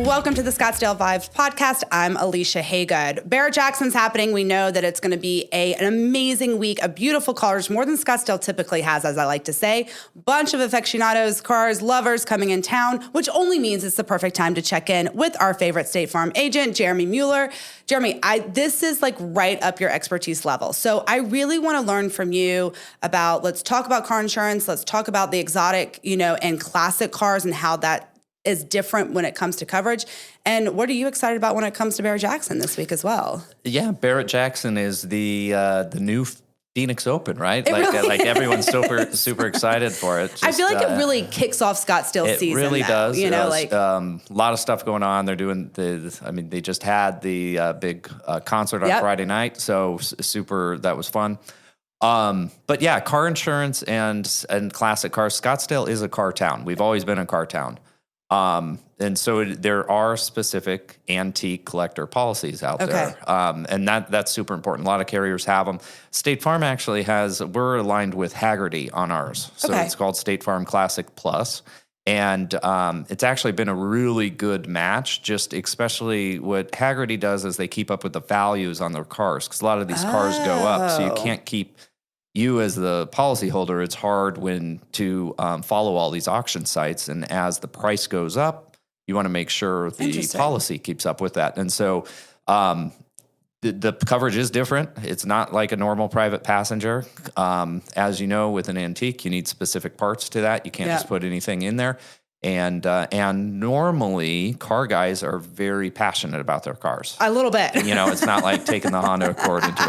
Welcome to the Scottsdale Vibes podcast. I'm Alicia Haygood. Barrett-Jackson's happening. We know that it's going to be an amazing week of beautiful cars, more than Scottsdale typically has, as I like to say. Bunch of aficionados, cars, lovers coming in town, which only means it's the perfect time to check in with our favorite State Farm agent, Jeremy Mueller. Jeremy, this is like right up your expertise level. So I really want to learn from you about, let's talk about car insurance. Let's talk about the exotic, and classic cars and how that is different when it comes to coverage. And what are you excited about when it comes to Barrett-Jackson this week as well? Yeah, Barrett-Jackson is the new Phoenix Open, right? Like everyone's super excited for it. I feel like it really kicks off Scottsdale season. It really does. A lot of stuff going on. They're doing they just had the big concert on Friday night, so that was fun. But yeah, car insurance and classic cars. Scottsdale is a car town. We've always been a car town. And so there are specific antique collector policies out there. And that's super important. A lot of carriers have them. State Farm actually we're aligned with Hagerty on ours. So it's called State Farm Classic Plus. And it's actually been a really good match, just especially what Hagerty does is they keep up with the values on their cars. Because a lot of these cars go up, so you can't keep... You as the policyholder, it's hard to follow all these auction sites, and as the price goes up, you want to make sure the policy keeps up with that. And so the coverage is different. It's not like a normal private passenger. As you know, with an antique, you need specific parts to that. You can't just put anything in there. And normally, car guys are very passionate about their cars. A little bit. It's not like taking the Honda Accord into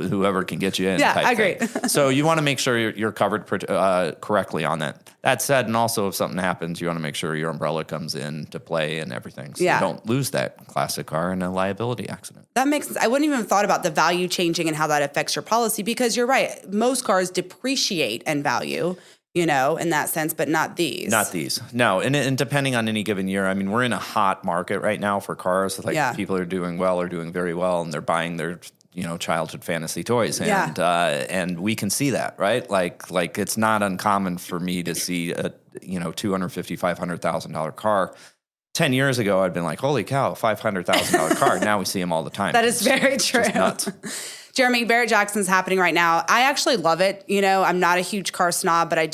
whoever can get you in. Yeah, I agree. So you want to make sure you're covered correctly on that. That said, and also if something happens, you want to make sure your umbrella comes in to play and everything. So you don't lose that classic car in a liability accident. That makes sense. I wouldn't even have thought about the value changing and how that affects your policy, because you're right. Most cars depreciate in value, in that sense, but not these. Not these. No. And depending on any given year, we're in a hot market right now for cars. People are doing well or doing very well, and they're buying their, childhood fantasy toys. And we can see that, right? Like it's not uncommon for me to see a, $250,000, $500,000 car. 10 years ago, I'd been like, holy cow, $500,000 car. Now we see them all the time. That is very true. Just nuts. Jeremy, Barrett-Jackson's happening right now. I actually love it. I'm not a huge car snob, but I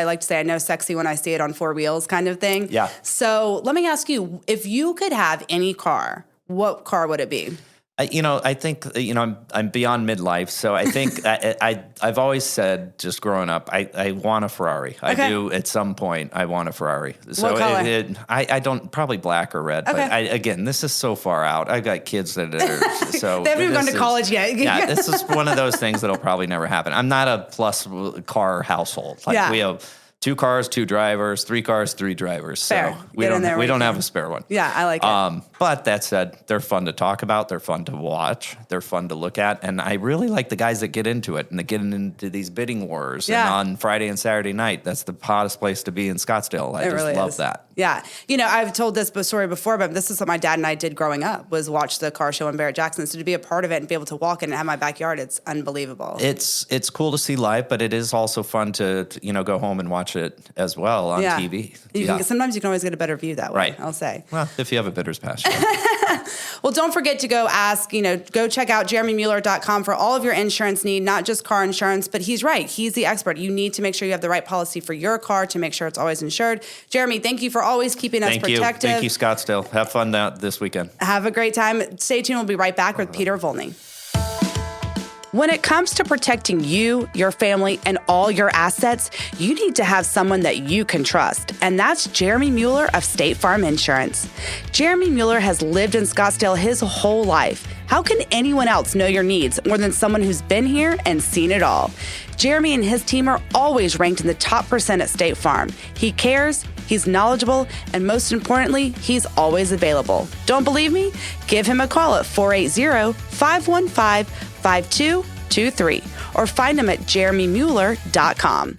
like to say I know sexy when I see it on four wheels kind of thing. Yeah. So let me ask you, if you could have any car, what car would it be? I think, I'm beyond midlife. So I think I've always said, just growing up, I want a Ferrari. I do at some point. I want a Ferrari. So what color? I don't, probably black or red. But again, this is so far out. I've got kids that are so. They haven't even gone to college yet. Yeah, this is one of those things that'll probably never happen. I'm not a plus car household. We have 2 cars, 2 drivers, 3 cars, 3 drivers. Fair. So we don't have a spare one. Yeah, I like it. But that said, they're fun to talk about. They're fun to watch. They're fun to look at. And I really like the guys that get into it and they get into these bidding wars. Yeah. And on Friday and Saturday night, that's the hottest place to be in Scottsdale. I just love that. Yeah. I've told this story before, but this is what my dad and I did growing up, was watch the car show in Barrett-Jackson. So to be a part of it and be able to walk in and have my backyard, it's unbelievable. It's cool to see live, but it is also fun to, go home and watch it as well on TV. Sometimes you can always get a better view that way, right. I'll say. Well, if you have a bidder's pass. Well, don't forget to go ask, go check out jeremymueller.com for all of your insurance need, not just car insurance, but he's right. He's the expert. You need to make sure you have the right policy for your car to make sure it's always insured. Jeremy, thank you for always keeping us protected. Thank you, Scottsdale. Have fun this weekend. Have a great time. Stay tuned. We'll be right back with Peter Volny. When it comes to protecting you, your family, and all your assets, you need to have someone that you can trust. And that's Jeremy Mueller of State Farm Insurance. Jeremy Mueller has lived in Scottsdale his whole life. How can anyone else know your needs more than someone who's been here and seen it all? Jeremy and his team are always ranked in the top % at State Farm. He cares, he's knowledgeable, and most importantly, he's always available. Don't believe me? Give him a call at 480-515-5223 or find him at jeremymueller.com.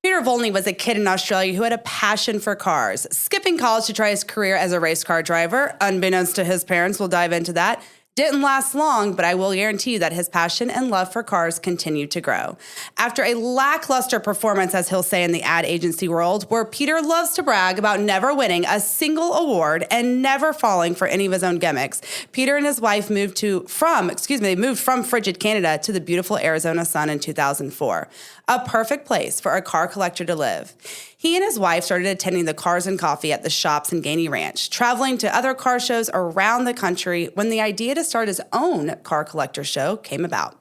Peter Volny was a kid in Australia who had a passion for cars, skipping college to try his career as a race car driver. Unbeknownst to his parents, we'll dive into that. Didn't last long, but I will guarantee you that his passion and love for cars continued to grow. After a lackluster performance, as he'll say in the ad agency world, where Peter loves to brag about never winning a single award and never falling for any of his own gimmicks, Peter and his wife moved from frigid Canada to the beautiful Arizona sun in 2004. A perfect place for a car collector to live. He and his wife started attending the Cars and Coffee at the shops in Gainey Ranch, traveling to other car shows around the country when the idea to start his own car collector show came about.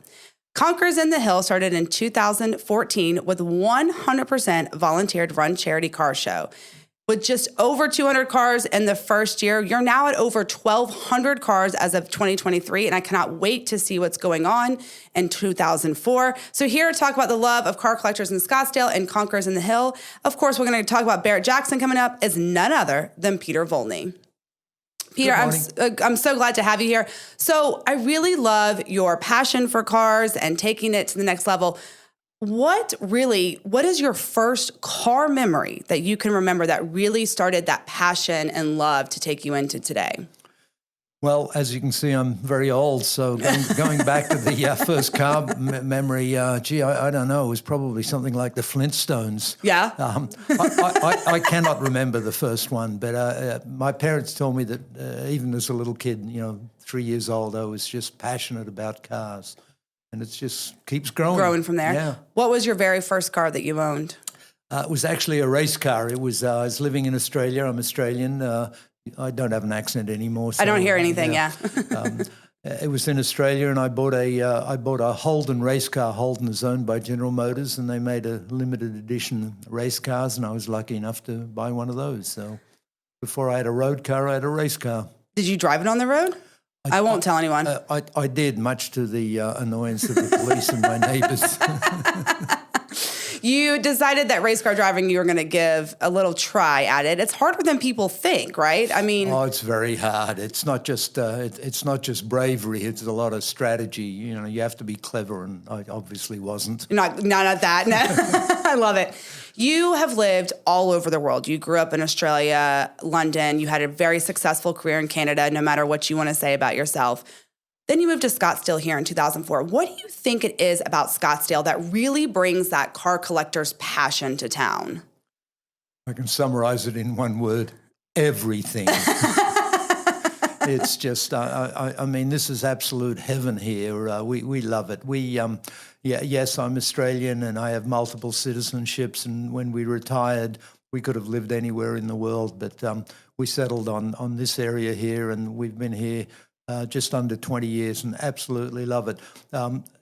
Concurs in the Hill started in 2014 with 100% volunteer-run charity car show. With just over 200 cars in the first year, you're now at over 1,200 cars as of 2023, and I cannot wait to see what's going on in 2004. So here to talk about the love of car collectors in Scottsdale and Concurs in the Hill, of course, we're going to talk about Barrett-Jackson coming up, is none other than Peter Volny. Peter, I'm so glad to have you here. So I really love your passion for cars and taking it to the next level. What is your first car memory that you can remember that really started that passion and love to take you into today? Well, as you can see, I'm very old, so going back to the first car memory, I don't know, it was probably something like the Flintstones. Yeah? I cannot remember the first one, but my parents told me that even as a little kid, 3 years old, I was just passionate about cars. And it just keeps growing. Growing from there? Yeah. What was your very first car that you owned? It was actually a race car. It was. I was living in Australia. I'm Australian. I don't have an accent anymore. So, I don't hear anything. Yeah. It was in Australia, and I bought a Holden race car. Holden is owned by General Motors, and they made a limited edition race cars, and I was lucky enough to buy one of those. So before I had a road car, I had a race car. Did you drive it on the road? I won't tell anyone. I did, much to the annoyance of the police and my neighbors. You decided that race car driving, you were going to give a little try at it. It's harder than people think, right? I mean, it's very hard. It's not just bravery. It's a lot of strategy. You have to be clever, and I obviously wasn't. Not at that. No. I love it. You have lived all over the world. You grew up in Australia, London. You had a very successful career in Canada, no matter what you want to say about yourself. Then you moved to Scottsdale here in 2004. What do you think it is about Scottsdale that really brings that car collector's passion to town? I can summarize it in one word: everything. It's just, I mean, this is absolute heaven here. We love it. Yes, I'm Australian and I have multiple citizenships. And when we retired, we could have lived anywhere in the world, but we settled on this area here, and we've been here just under 20 years and absolutely love it.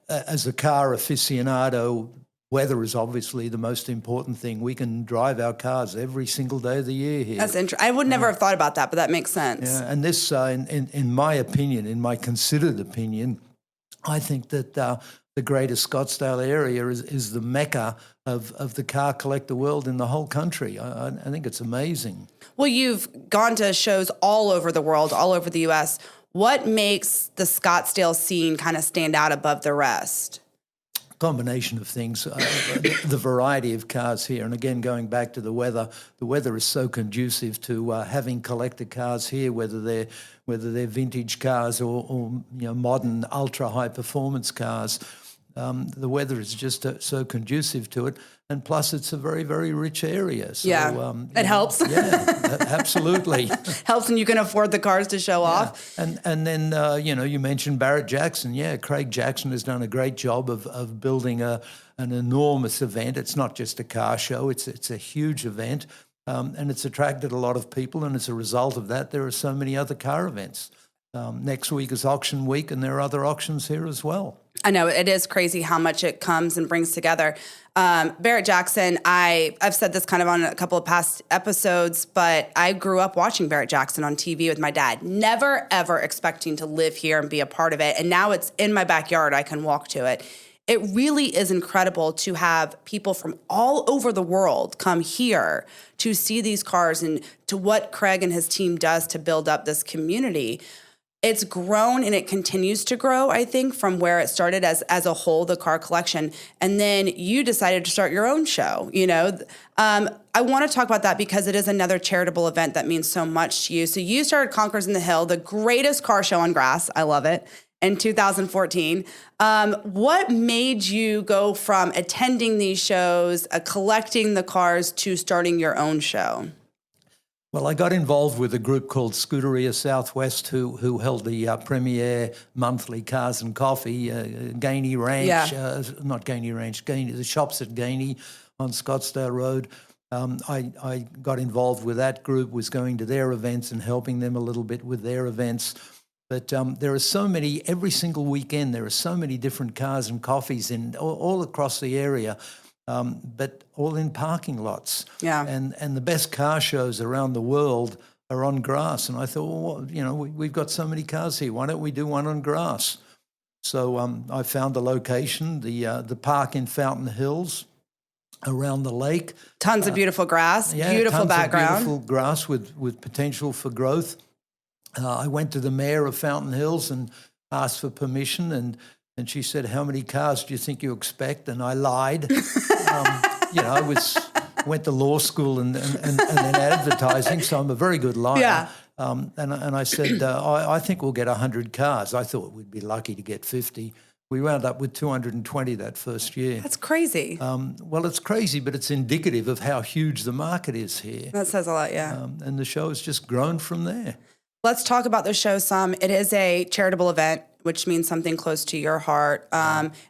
As a car aficionado, weather is obviously the most important thing. We can drive our cars every single day of the year here. That's interesting. I would never have thought about that, but that makes sense. Yeah, and this, in my opinion, in my considered opinion, I think that the greater Scottsdale area is the mecca of the car collector world in the whole country. I think it's amazing. Well, you've gone to shows all over the world, all over the U.S. What makes the Scottsdale scene kind of stand out above the rest? Combination of things, the variety of cars here, and again going back to the weather is so conducive to having collector cars here, whether they're vintage cars or modern ultra high performance cars. The weather is just so conducive to it, and plus it's a very, very rich area. So, it helps. Yeah, absolutely. Helps when you can afford the cars to show off. And then, you mentioned Barrett-Jackson. Yeah, Craig Jackson has done a great job of building an enormous event. It's not just a car show. It's a huge event, and it's attracted a lot of people, and as a result of that, there are so many other car events. Next week is auction week, and there are other auctions here as well. I know, it is crazy how much it comes and brings together. Barrett-Jackson, I've said this kind of on a couple of past episodes, but I grew up watching Barrett-Jackson on TV with my dad, never, ever expecting to live here and be a part of it. And now it's in my backyard. I can walk to it. It really is incredible to have people from all over the world come here to see these cars and to what Craig and his team does to build up this community. it's grown and it continues to grow, I think, from where it started as a whole, the car collection. And then you decided to start your own show, you know. I want to talk about that because it is another charitable event that means so much to you. So you started Concurs in the Hill, the greatest car show on grass. I love it. In 2014. What made you go from attending these shows, collecting the cars, to starting your own show? Well, I got involved with a group called Scuderia Southwest, who held the premier monthly Cars and Coffee, Gainey Ranch, not Gainey Ranch, the shops at Gainey on Scottsdale Road. I got involved with that group, was going to their events and helping them a little bit with their events. But there are so many, every single weekend, there are so many different Cars and Coffees all across the area. But all in parking lots. Yeah. And the best car shows around the world are on grass. And I thought, well, you know, we've got so many cars here. Why don't we do one on grass? So I found the location, the park in Fountain Hills, around the lake. Tons of beautiful grass, beautiful background. Beautiful grass with potential for growth. I went to the mayor of Fountain Hills and asked for permission, and she said, "How many cars do you think you expect?" And I lied. You know, I went to law school and then advertising, so I'm a very good liar. Yeah. And I said, I think we'll get 100 cars. I thought we'd be lucky to get 50. We wound up with 220 that first year. That's crazy. Well, it's crazy, but it's indicative of how huge the market is here. That says a lot, yeah. And the show has just grown from there. Let's talk about the show some. It is a charitable event, which means something close to your heart.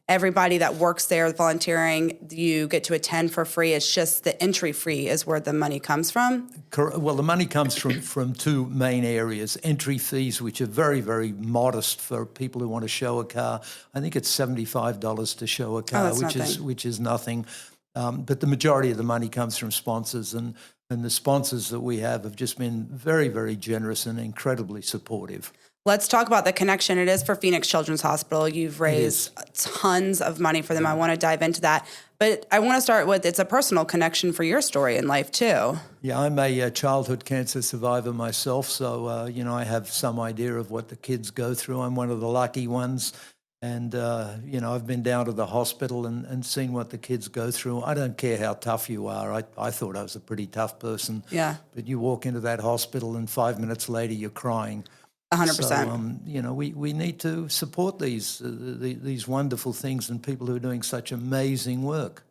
Everybody that works there volunteering, you get to attend for free. It's just the entry fee is where the money comes from. Well, the money comes from two main areas. Entry fees, which are very, very modest for people who want to show a car. I think it's $75 to show a car, which is nothing. But the majority of the money comes from sponsors, and the sponsors that we have just been very, very generous and incredibly supportive. Let's talk about the connection. It is for Phoenix Children's Hospital. You've raised tons of money for them. I want to dive into that. But I want to start with, it's a personal connection for your story in life, too. Yeah, I'm a childhood cancer survivor myself, so, you know, I have some idea of what the kids go through. I'm one of the lucky ones. And, you know, I've been down to the hospital and seen what the kids go through. I don't care how tough you are. I thought I was a pretty tough person. Yeah. But you walk into that hospital and 5 minutes later you're crying. 100%. So, you know, we need to support these wonderful things and people who are doing such amazing work.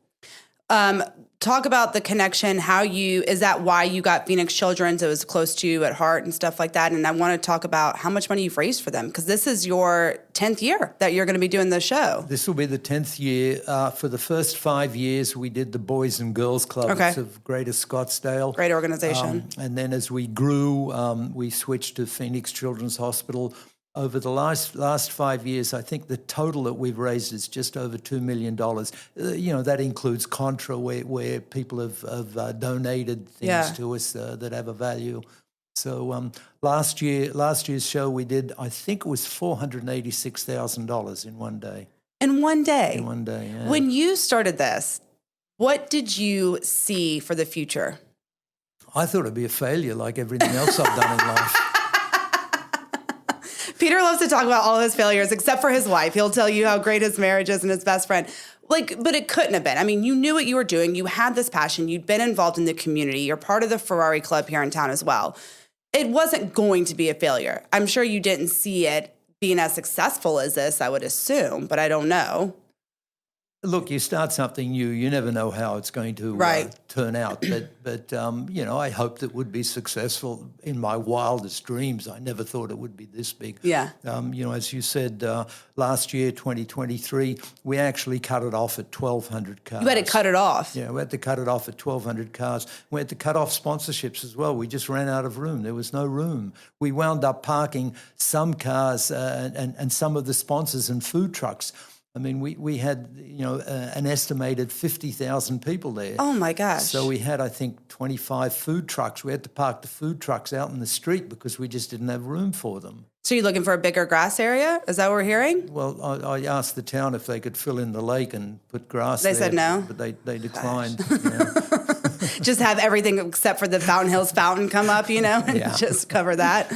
Talk about the connection, is that why you got Phoenix Children's? It was close to you at heart and stuff like that. And I want to talk about how much money you've raised for them, because this is your 10th year that you're going to be doing the show. This will be the 10th year. For the first 5 years, we did the Boys and Girls Club of Greatest Scottsdale. Great organization. And then as we grew, we switched to Phoenix Children's Hospital. Over the last 5 years, I think the total that we've raised is just over $2 million. You know, that includes Contra, where people have donated things to us that have a value. So last year's show we did, I think it was $486,000 in one day. In one day? In one day, yeah. When you started this, what did you see for the future? I thought it'd be a failure like everything else I've done in life. Peter loves to talk about all his failures, except for his wife. He'll tell you how great his marriage is and his best friend. But it couldn't have been. I mean, you knew what you were doing. You had this passion. You'd been involved in the community. You're part of the Ferrari Club here in town as well. It wasn't going to be a failure. I'm sure you didn't see it being as successful as this, I would assume, but I don't know. Look, you start something new, you never know how it's going to turn out. But you know, I hoped it would be successful. In my wildest dreams, I never thought it would be this big. Yeah. You know, as you said, last year, 2023, we actually cut it off at 1,200 cars. You had to cut it off. Yeah, we had to cut it off at 1,200 cars. We had to cut off sponsorships as well. We just ran out of room. There was no room. We wound up parking some cars and some of the sponsors and food trucks. I mean, we had, you know, an estimated 50,000 people there. Oh, my gosh. So we had, I think, 25 food trucks. We had to park the food trucks out in the street because we just didn't have room for them. So you're looking for a bigger grass area? Is that what we're hearing? Well, I asked the town if they could fill in the lake and put grass there. They said no? But they declined. Yeah. Just have everything except for the Fountain Hills fountain come up, you know, and just cover that.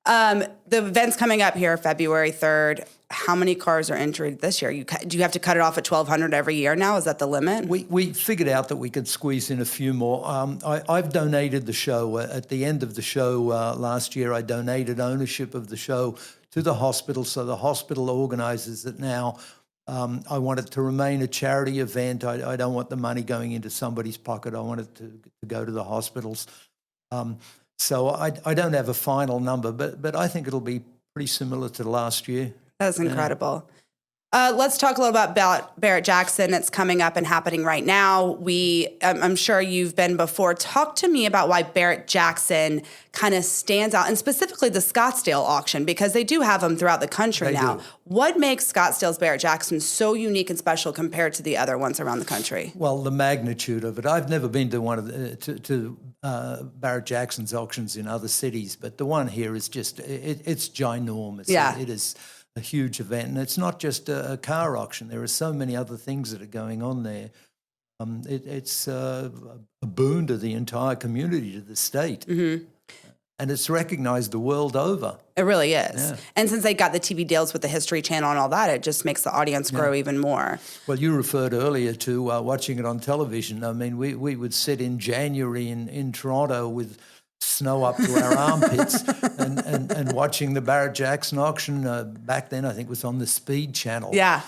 The event's coming up here February 3rd. How many cars are entered this year? Do you have to cut it off at 1,200 every year now? Is that the limit? We figured out that we could squeeze in a few more. I've donated the show. At the end of the show last year, I donated ownership of the show to the hospital, so the hospital organizes it now. I want it to remain a charity event. I don't want the money going into somebody's pocket. I want it to go to the hospitals. So I don't have a final number, but I think it'll be pretty similar to last year. That's incredible. Let's talk a little about Barrett-Jackson. It's coming up and happening right now. I'm sure you've been before. Talk to me about why Barrett-Jackson kind of stands out, and specifically the Scottsdale auction, because they do have them throughout the country now. What makes Scottsdale's Barrett-Jackson so unique and special compared to the other ones around the country? Well, the magnitude of it. I've never been to one of Barrett-Jackson's auctions in other cities, but the one here is just, it's ginormous. Yeah. It is a huge event, and it's not just a car auction. There are so many other things that are going on there. It's a boon to the entire community, to the state. Mm-hmm. And it's recognized the world over. It really is. Yeah. And since they got the TV deals with the History Channel and all that, it just makes the audience grow even more. Well, you referred earlier to watching it on television. I mean, we would sit in January in Toronto with snow up to our armpits and watching the Barrett-Jackson auction. Back then, I think it was on the Speed Channel. Yeah.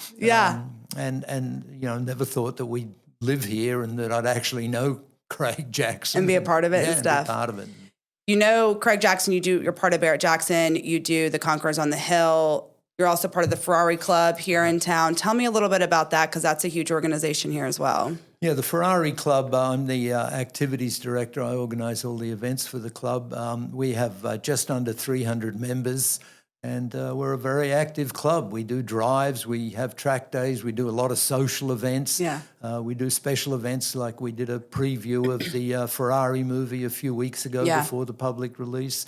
And you know, never thought that we'd live here and that I'd actually know Craig Jackson. And be a part of it and stuff. And be part of it. You know, Craig Jackson, you're part of Barrett-Jackson. You do the Concurs on the Hill. You're also part of the Ferrari Club here in town. Tell me a little bit about that, because that's a huge organization here as well. Yeah, the Ferrari Club, I'm the activities director. I organize all the events for the club. We have just under 300 members, and we're a very active club. We do drives, we have track days, we do a lot of social events. Yeah. We do special events, like we did a preview of the Ferrari movie a few weeks ago before the public release.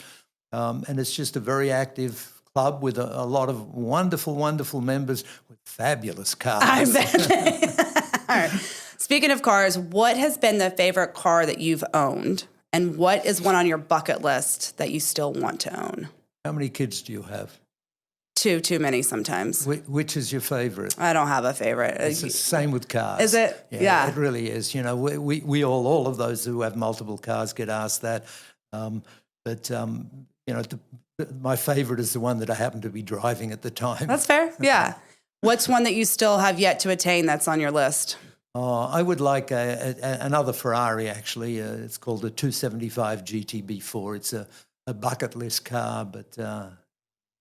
And it's just a very active club with a lot of wonderful, wonderful members with fabulous cars. I bet. All right. Speaking of cars, what has been the favorite car that you've owned? And what is one on your bucket list that you still want to own? How many kids do you have? Too many sometimes. Which is your favorite? I don't have a favorite. It's the same with cars. Is it? Yeah. It really is. You know, we all of those who have multiple cars get asked that. You know, my favorite is the one that I happen to be driving at the time. That's fair. Yeah. What's one that you still have yet to attain that's on your list? I would like another Ferrari, actually. It's called the 275 GTB4. It's a bucket list car, but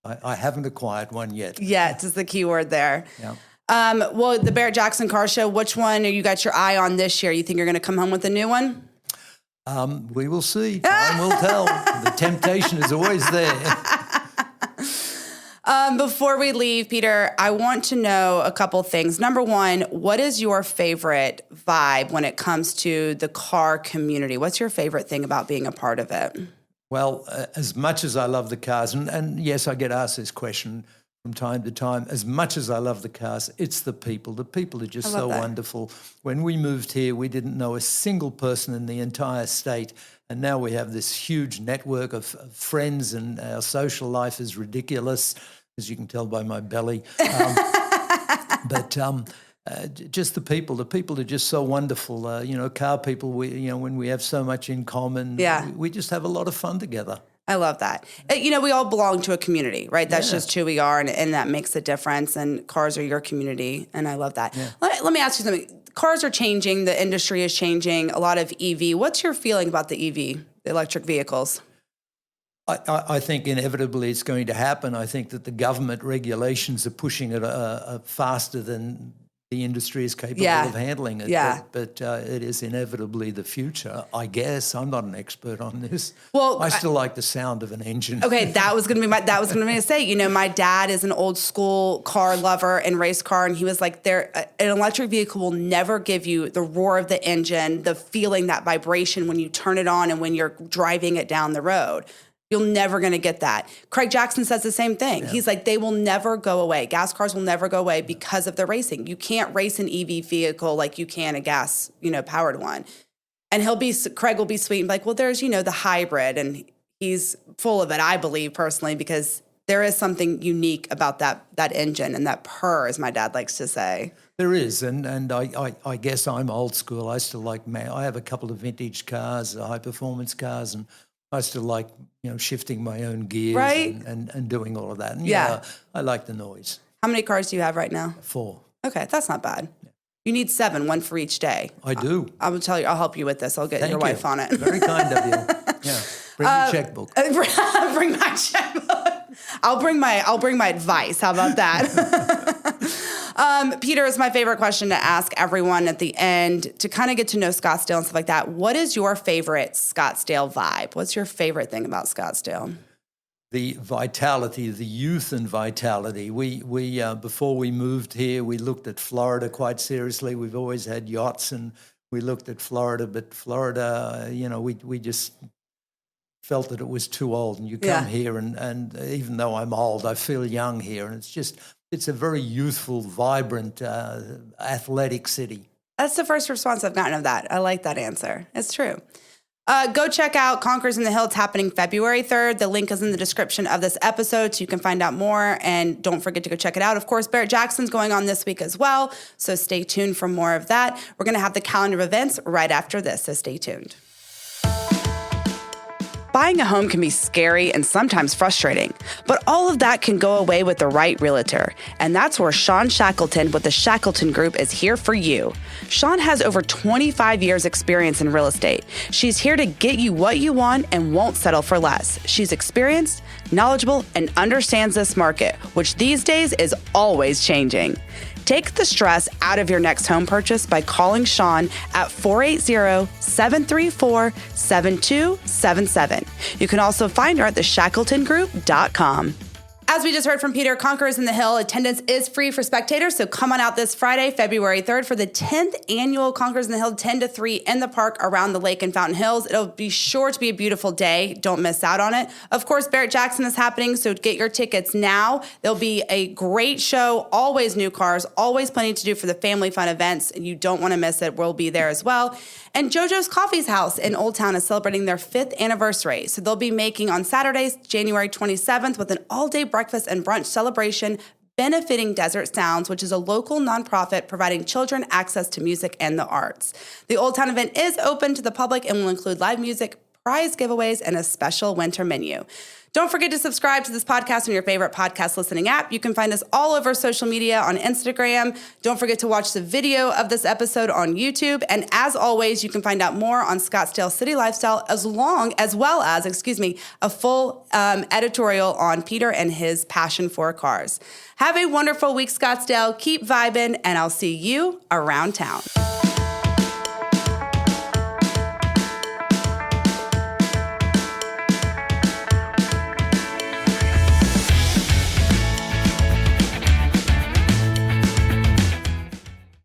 I haven't acquired one yet. Yet is the key word there. Yeah. Well, the Barrett-Jackson Car Show, which one you got your eye on this year? You think you're going to come home with a new one? We will see. Time will tell. The temptation is always there. Before we leave, Peter, I want to know a couple things. Number one, what is your favorite vibe when it comes to the car community? What's your favorite thing about being a part of it? Well, as much as I love the cars, and yes, I get asked this question from time to time, as much as I love the cars, it's the people. The people are just so wonderful. When we moved here, we didn't know a single person in the entire state, and now we have this huge network of friends, and our social life is ridiculous, as you can tell by my belly. Just the people are just so wonderful. You know, car people, when we have so much in common, we just have a lot of fun together. I love that. You know, we all belong to a community, right? That's just who we are, and that makes a difference, and cars are your community, and I love that. Yeah. Let me ask you something. Cars are changing. The industry is changing. A lot of EV. What's your feeling about the EV, the electric vehicles? I think inevitably it's going to happen. I think that the government regulations are pushing it faster than the industry is capable of handling it. Yeah. But it is inevitably the future, I guess. I'm not an expert on this. Well, I still like the sound of an engine. Okay, that was going to be say. You know, my dad is an old school car lover and race car, and he was like, an electric vehicle will never give you the roar of the engine, the feeling, that vibration when you turn it on and when you're driving it down the road. You're never going to get that. Craig Jackson says the same thing. Yeah. He's like, they will never go away. Gas cars will never go away because of the racing. You can't race an EV vehicle like you can a gas, powered one. And Craig will be sweet and be like, well, there's, the hybrid. And he's full of it, I believe personally, because there is something unique about that engine and that purr, as my dad likes to say. There is, and I guess I'm old school. I still like, I have a couple of vintage cars, high-performance cars, and I still like, shifting my own gears right? and doing all of that. And yeah, I like the noise. How many cars do you have right now? 4. Okay, that's not bad. Yeah. You need 7, 1 for each day. I do. I will tell you, I'll help you with this. I'll get your wife on it. Very kind of you. Yeah. Bring your checkbook. Bring my checkbook. I'll bring my advice. How about that? Peter, is my favorite question to ask everyone at the end to kind of get to know Scottsdale and stuff like that. What is your favorite Scottsdale vibe? What's your favorite thing about Scottsdale? The vitality, the youth and vitality. We before we moved here, we looked at Florida quite seriously. We've always had yachts, and we looked at Florida, but Florida, we just felt that it was too old. And you come here, and even though I'm old, I feel young here, and it's a very youthful, vibrant, athletic city. That's the first response I've gotten of that. I like that answer. It's true. Go check out Concurs in the Hill. It's happening February 3rd. The link is in the description of this episode, so you can find out more. And don't forget to go check it out. Of course, Barrett-Jackson's going on this week as well, so stay tuned for more of that. We're going to have the calendar of events right after this, so stay tuned. Buying a home can be scary and sometimes frustrating, but all of that can go away with the right realtor. And that's where Sean Shackleton with the Shackleton Group is here for you. Sean has over 25 years experience in real estate. She's here to get you what you want and won't settle for less. She's experienced, knowledgeable, and understands this market, which these days is always changing. Take the stress out of your next home purchase by calling Sean at 480-734-7277. You can also find her at theshackletongroup.com. As we just heard from Peter, Concurs in the Hill attendance is free for spectators, so come on out this Friday, February 3rd, for the 10th annual Concurs in the Hill 10 to 3 in the park around the lake in Fountain Hills. It'll be sure to be a beautiful day. Don't miss out on it. Of course, Barrett-Jackson is happening, so get your tickets now. There'll be a great show, always new cars, always plenty to do for the family fun events, and you don't want to miss it. We'll be there as well. And JoJo's Coffee's House in Old Town is celebrating their 5th anniversary. So they'll be making on Saturdays, January 27th, with an all-day breakfast and brunch celebration benefiting Desert Sounds, which is a local nonprofit providing children access to music and the arts. The Old Town event is open to the public and will include live music, prize giveaways, and a special winter menu. Don't forget to subscribe to this podcast on your favorite podcast listening app. You can find us all over social media on Instagram. Don't forget to watch the video of this episode on YouTube. And as always, you can find out more on Scottsdale City Lifestyle as well as a full editorial on Peter and his passion for cars. Have a wonderful week, Scottsdale. Keep vibing, and I'll see you around town.